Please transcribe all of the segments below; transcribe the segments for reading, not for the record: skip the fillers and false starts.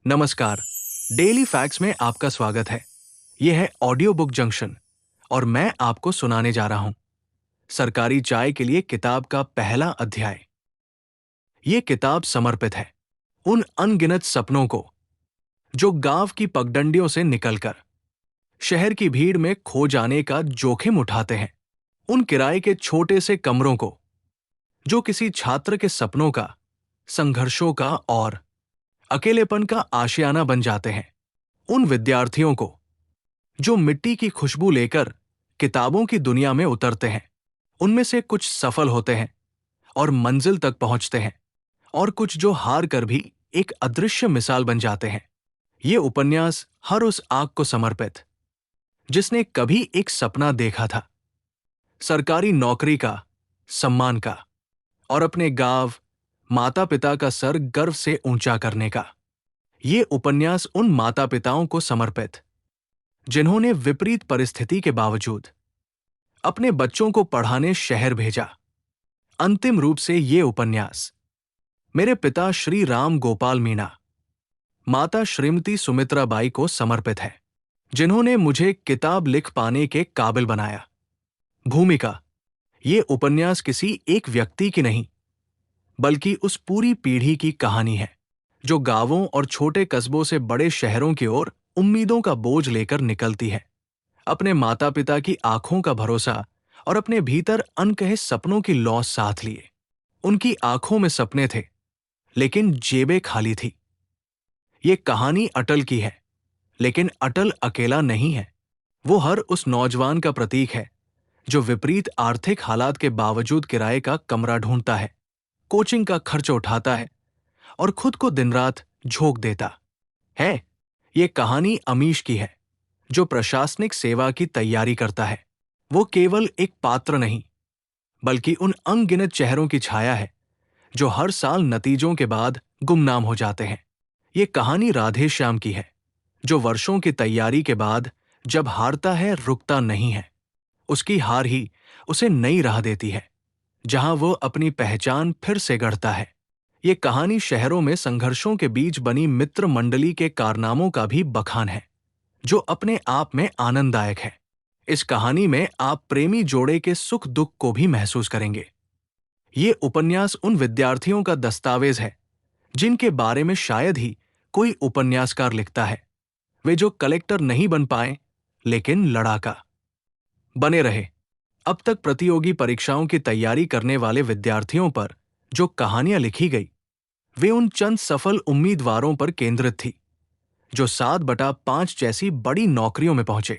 नमस्कार। Daily facts में आपका स्वागत है। यह है ऑडियो बुक जंक्शन और मैं आपको सुनाने जा रहा हूं सरकारी चाय के लिए किताब का पहला अध्याय। यह किताब समर्पित है उन अनगिनत सपनों को जो गांव की पगडंडियों से निकलकर शहर की भीड़ में खो जाने का जोखिम उठाते हैं, उन किराए के छोटे से कमरों को जो किसी छात्र के सपनों का, संघर्षों का और अकेलेपन का आशियाना बन जाते हैं, उन विद्यार्थियों को जो मिट्टी की खुशबू लेकर किताबों की दुनिया में उतरते हैं। उनमें से कुछ सफल होते हैं और मंजिल तक पहुंचते हैं, और कुछ जो हार कर भी एक अदृश्य मिसाल बन जाते हैं। ये उपन्यास हर उस आग को समर्पित जिसने कभी एक सपना देखा था, सरकारी नौकरी का, सम्मान का, और अपने गांव, माता पिता का सर गर्व से ऊंचा करने का। ये उपन्यास उन माता पिताओं को समर्पित जिन्होंने विपरीत परिस्थिति के बावजूद अपने बच्चों को पढ़ाने शहर भेजा। अंतिम रूप से ये उपन्यास मेरे पिता श्री राम गोपाल मीणा, माता श्रीमती सुमित्रा बाई को समर्पित है, जिन्होंने मुझे किताब लिख पाने के काबिल बनाया। भूमिका: ये उपन्यास किसी एक व्यक्ति की नहीं, बल्कि उस पूरी पीढ़ी की कहानी है जो गांवों और छोटे कस्बों से बड़े शहरों की ओर उम्मीदों का बोझ लेकर निकलती है, अपने माता पिता की आंखों का भरोसा और अपने भीतर अनकहे सपनों की लौ साथ लिए। उनकी आंखों में सपने थे, लेकिन जेबें खाली थी। ये कहानी अटल की है, लेकिन अटल अकेला नहीं है। वो हर उस नौजवान का प्रतीक है जो विपरीत आर्थिक हालात के बावजूद किराए का कमरा ढूंढता है, कोचिंग का खर्च उठाता है और खुद को दिन रात झोंक देता है। ये कहानी अमीश की है जो प्रशासनिक सेवा की तैयारी करता है। वो केवल एक पात्र नहीं, बल्कि उन अनगिनत चेहरों की छाया है जो हर साल नतीजों के बाद गुमनाम हो जाते हैं। ये कहानी राधे श्याम की है जो वर्षों की तैयारी के बाद जब हारता है, रुकता नहीं है। उसकी हार ही उसे नई राह देती है, जहां वो अपनी पहचान फिर से गढ़ता है। ये कहानी शहरों में संघर्षों के बीच बनी मित्र मंडली के कारनामों का भी बखान है, जो अपने आप में आनंददायक है। इस कहानी में आप प्रेमी जोड़े के सुख दुख को भी महसूस करेंगे। ये उपन्यास उन विद्यार्थियों का दस्तावेज है जिनके बारे में शायद ही कोई उपन्यासकार लिखता है। वे जो कलेक्टर नहीं बन पाए, लेकिन लड़ाका बने रहे। अब तक प्रतियोगी परीक्षाओं की तैयारी करने वाले विद्यार्थियों पर जो कहानियां लिखी गई, वे उन चंद सफल उम्मीदवारों पर केंद्रित थी जो 7/5 जैसी बड़ी नौकरियों में पहुंचे।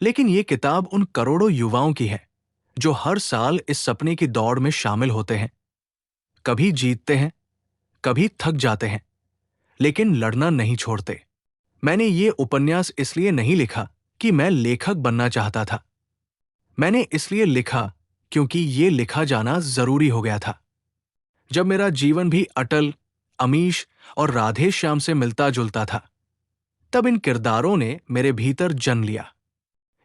लेकिन ये किताब उन करोड़ों युवाओं की है जो हर साल इस सपने की दौड़ में शामिल होते हैं। कभी जीतते हैं, कभी थक जाते हैं, लेकिन लड़ना नहीं छोड़ते। मैंने ये उपन्यास इसलिए नहीं लिखा कि मैं लेखक बनना चाहता था। मैंने इसलिए लिखा क्योंकि ये लिखा जाना जरूरी हो गया था। जब मेरा जीवन भी अटल, अमीश और राधे श्याम से मिलता जुलता था, तब इन किरदारों ने मेरे भीतर जन्म लिया।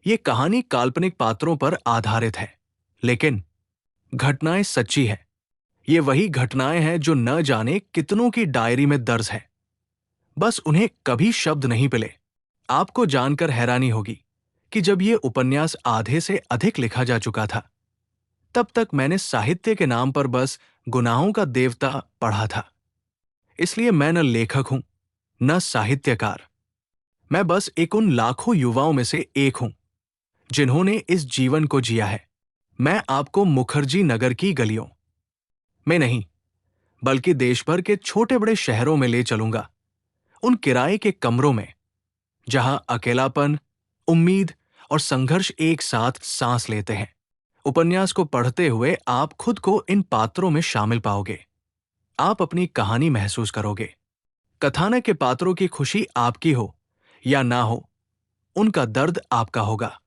ये कहानी काल्पनिक पात्रों पर आधारित है, लेकिन घटनाएं सच्ची है। ये वही घटनाएं हैं जो न जाने कितनों की डायरी में दर्ज है, बस उन्हें कभी शब्द नहीं मिले। आपको जानकर हैरानी होगी कि जब ये उपन्यास आधे से अधिक लिखा जा चुका था, तब तक मैंने साहित्य के नाम पर बस गुनाहों का देवता पढ़ा था। इसलिए मैं न लेखक हूं, न साहित्यकार। मैं बस एक उन लाखों युवाओं में से एक हूं जिन्होंने इस जीवन को जिया है। मैं आपको मुखर्जी नगर की गलियों में नहीं, बल्कि देश भर के छोटे बड़े शहरों में ले चलूंगा, उन किराए के कमरों में जहां अकेलापन, उम्मीद और संघर्ष एक साथ सांस लेते हैं। उपन्यास को पढ़ते हुए आप खुद को इन पात्रों में शामिल पाओगे। आप अपनी कहानी महसूस करोगे। कथानक के पात्रों की खुशी आपकी हो या ना हो, उनका दर्द आपका होगा।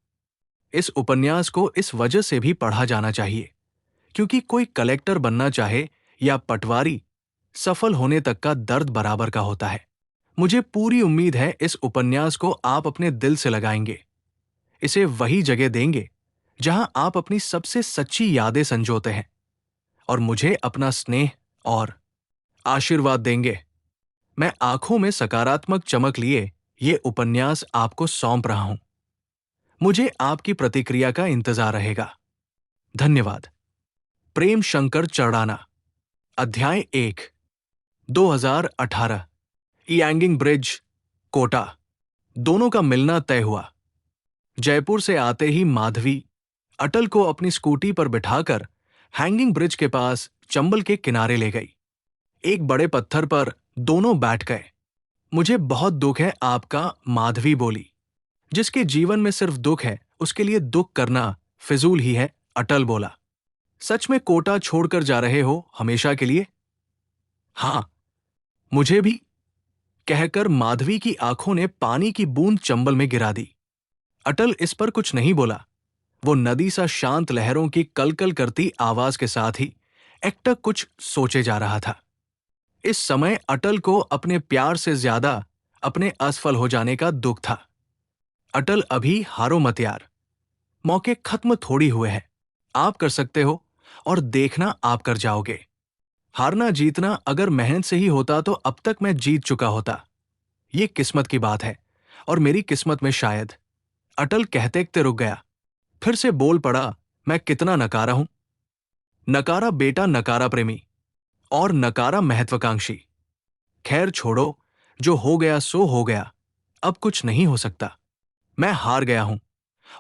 इस उपन्यास को इस वजह से भी पढ़ा जाना चाहिए क्योंकि कोई कलेक्टर बनना चाहे या पटवारी, सफल होने तक का दर्द बराबर का होता है। मुझे पूरी उम्मीद है इस उपन्यास को आप अपने दिल से लगाएंगे, इसे वही जगह देंगे जहां आप अपनी सबसे सच्ची यादें संजोते हैं, और मुझे अपना स्नेह और आशीर्वाद देंगे। मैं आंखों में सकारात्मक चमक लिए ये उपन्यास आपको सौंप रहा हूं। मुझे आपकी प्रतिक्रिया का इंतजार रहेगा। धन्यवाद। प्रेम शंकर चढ़ाना। अध्याय 1। 2018। यांगिंग ब्रिज, कोटा। दोनों का मिलना तय हुआ। जयपुर से आते ही माधवी अटल को अपनी स्कूटी पर बिठाकर हैंगिंग ब्रिज के पास चंबल के किनारे ले गई। एक बड़े पत्थर पर दोनों बैठ गए। मुझे बहुत दुख है आपका, माधवी बोली। जिसके जीवन में सिर्फ दुख है उसके लिए दुख करना फिजूल ही है, अटल बोला। सच में कोटा छोड़कर जा रहे हो हमेशा के लिए? हां, मुझे भी, कहकर माधवी की आंखों ने पानी की बूंद चंबल में गिरा दी। अटल इस पर कुछ नहीं बोला। वो नदी सा शांत लहरों की कलकल करती आवाज के साथ ही एकटक कुछ सोचे जा रहा था। इस समय अटल को अपने प्यार से ज्यादा अपने असफल हो जाने का दुख था। अटल, अभी हारो मत यार, मौके खत्म थोड़ी हुए हैं। आप कर सकते हो और देखना आप कर जाओगे। हारना जीतना अगर मेहनत से ही होता तो अब तक मैं जीत चुका होता। ये किस्मत की बात है और मेरी किस्मत में शायद। अटल कहते कहते रुक गया। फिर से बोल पड़ा, मैं कितना नकारा हूं। नकारा बेटा, नकारा प्रेमी और नकारा महत्वाकांक्षी। खैर छोड़ो, जो हो गया सो हो गया, अब कुछ नहीं हो सकता। मैं हार गया हूं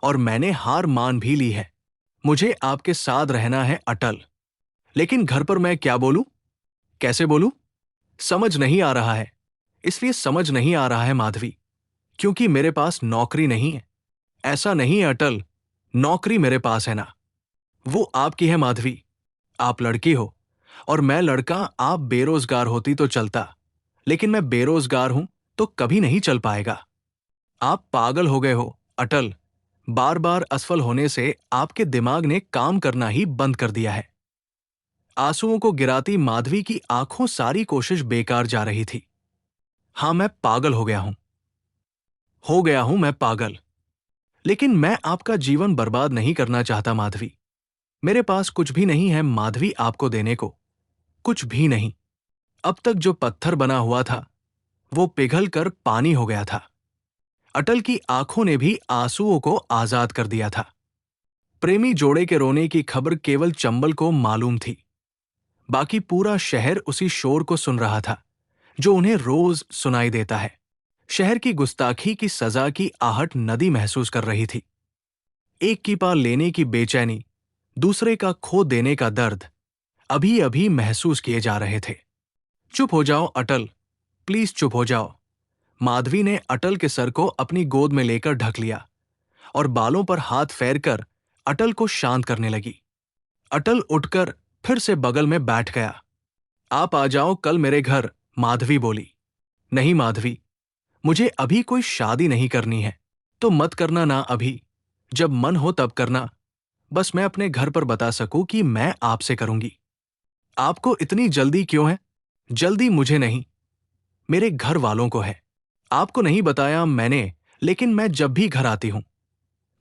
और मैंने हार मान भी ली है। मुझे आपके साथ रहना है अटल। लेकिन घर पर मैं क्या बोलूं, कैसे बोलूं? समझ नहीं आ रहा है। इसलिए समझ नहीं आ रहा है माधवी, क्योंकि मेरे पास नौकरी नहीं है। ऐसा नहीं है अटल, नौकरी मेरे पास है ना। वो आपकी है माधवी, आप लड़की हो और मैं लड़का। आप बेरोजगार होती तो चलता, लेकिन मैं बेरोजगार हूं तो कभी नहीं चल पाएगा। आप पागल हो गए हो अटल। बार बार असफल होने से आपके दिमाग ने काम करना ही बंद कर दिया है। आंसुओं को गिराती माधवी की आंखों सारी कोशिश बेकार जा रही थी। हां, मैं पागल हो गया हूं मैं पागल। लेकिन मैं आपका जीवन बर्बाद नहीं करना चाहता माधवी। मेरे पास कुछ भी नहीं है माधवी आपको देने को, कुछ भी नहीं। अब तक जो पत्थर बना हुआ था वो पिघल कर पानी हो गया था। अटल की आंखों ने भी आंसुओं को आजाद कर दिया था। प्रेमी जोड़े के रोने की खबर केवल चंबल को मालूम थी। बाकी पूरा शहर उसी शोर को सुन रहा था जो उन्हें रोज सुनाई देता है। शहर की गुस्ताखी की सजा की आहट नदी महसूस कर रही थी। एक की पा लेने की बेचैनी, दूसरे का खो देने का दर्द अभी अभी महसूस किए जा रहे थे। चुप हो जाओ अटल, प्लीज चुप हो जाओ। माधवी ने अटल के सर को अपनी गोद में लेकर ढक लिया और बालों पर हाथ फेरकर अटल को शांत करने लगी। अटल उठकर फिर से बगल में बैठ गया। आप आ जाओ कल मेरे घर, माधवी बोली। नहीं माधवी, मुझे अभी कोई शादी नहीं करनी है। तो मत करना ना अभी, जब मन हो तब करना। बस मैं अपने घर पर बता सकूं कि मैं आपसे करूंगी। आपको इतनी जल्दी क्यों है? जल्दी मुझे नहीं, मेरे घर वालों को है। आपको नहीं बताया मैंने, लेकिन मैं जब भी घर आती हूं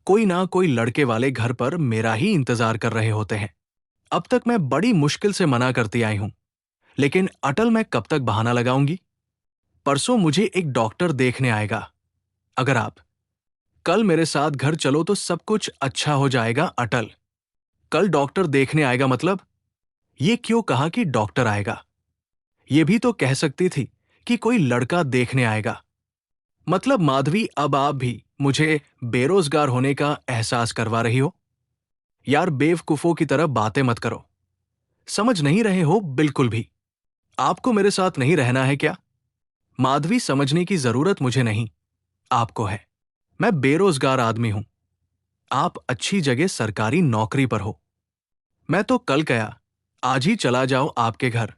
कोई ना कोई लड़के वाले घर पर मेरा ही इंतजार कर रहे होते हैं। अब तक मैं बड़ी मुश्किल से मना करती आई हूं, लेकिन अटल, मैं कब तक बहाना लगाऊंगी? परसों मुझे एक डॉक्टर देखने आएगा। अगर आप कल मेरे साथ घर चलो तो सब कुछ अच्छा हो जाएगा अटल। कल डॉक्टर देखने आएगा मतलब? ये क्यों कहा कि डॉक्टर आएगा? ये भी तो कह सकती थी कि कोई लड़का देखने आएगा। मतलब माधवी, अब आप भी मुझे बेरोजगार होने का एहसास करवा रही हो? यार, बेवकूफों की तरह बातें मत करो। समझ नहीं रहे हो बिल्कुल भी। आपको मेरे साथ नहीं रहना है क्या? माधवी, समझने की जरूरत मुझे नहीं, आपको है। मैं बेरोजगार आदमी हूं, आप अच्छी जगह सरकारी नौकरी पर हो। मैं तो कल गया, आज ही चला जाओ आपके घर,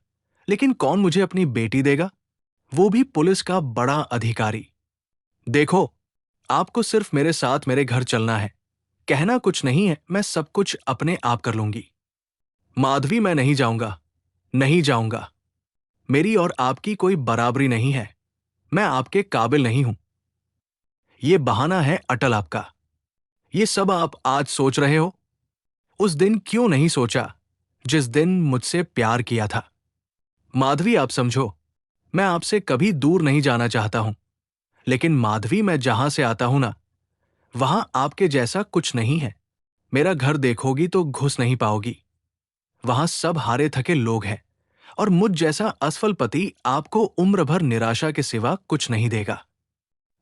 लेकिन कौन मुझे अपनी बेटी देगा? वो भी पुलिस का बड़ा अधिकारी। देखो, आपको सिर्फ मेरे साथ मेरे घर चलना है। कहना कुछ नहीं है, मैं सब कुछ अपने आप कर लूंगी। माधवी, मैं नहीं जाऊंगा, नहीं जाऊंगा। मेरी और आपकी कोई बराबरी नहीं है। मैं आपके काबिल नहीं हूं। ये बहाना है अटल आपका। ये सब आप आज सोच रहे हो। उस दिन क्यों नहीं सोचा जिस दिन मुझसे प्यार किया था? माधवी, आप समझो, मैं आपसे कभी दूर नहीं जाना चाहता हूं, लेकिन माधवी, मैं जहां से आता हूं ना, वहां आपके जैसा कुछ नहीं है। मेरा घर देखोगी तो घुस नहीं पाओगी। वहां सब हारे थके लोग हैं, और मुझ जैसा असफल पति आपको उम्र भर निराशा के सिवा कुछ नहीं देगा।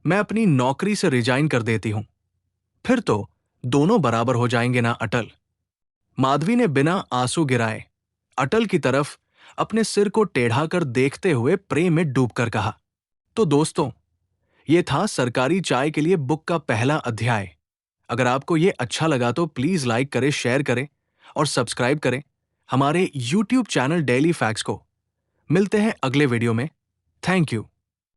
मैं अपनी नौकरी से रिजाइन कर देती हूं, फिर तो दोनों बराबर हो जाएंगे ना अटल। माधवी ने बिना आंसू गिराए अटल की तरफ अपने सिर को टेढ़ा कर देखते हुए प्रेम में डूबकर कहा। तो दोस्तों, ये था सरकारी चाय के लिए बुक का पहला अध्याय। अगर आपको ये अच्छा लगा तो प्लीज लाइक करें, शेयर करें और सब्सक्राइब करें हमारे YouTube चैनल डेली फैक्ट्स को। मिलते हैं अगले वीडियो में। Thank you.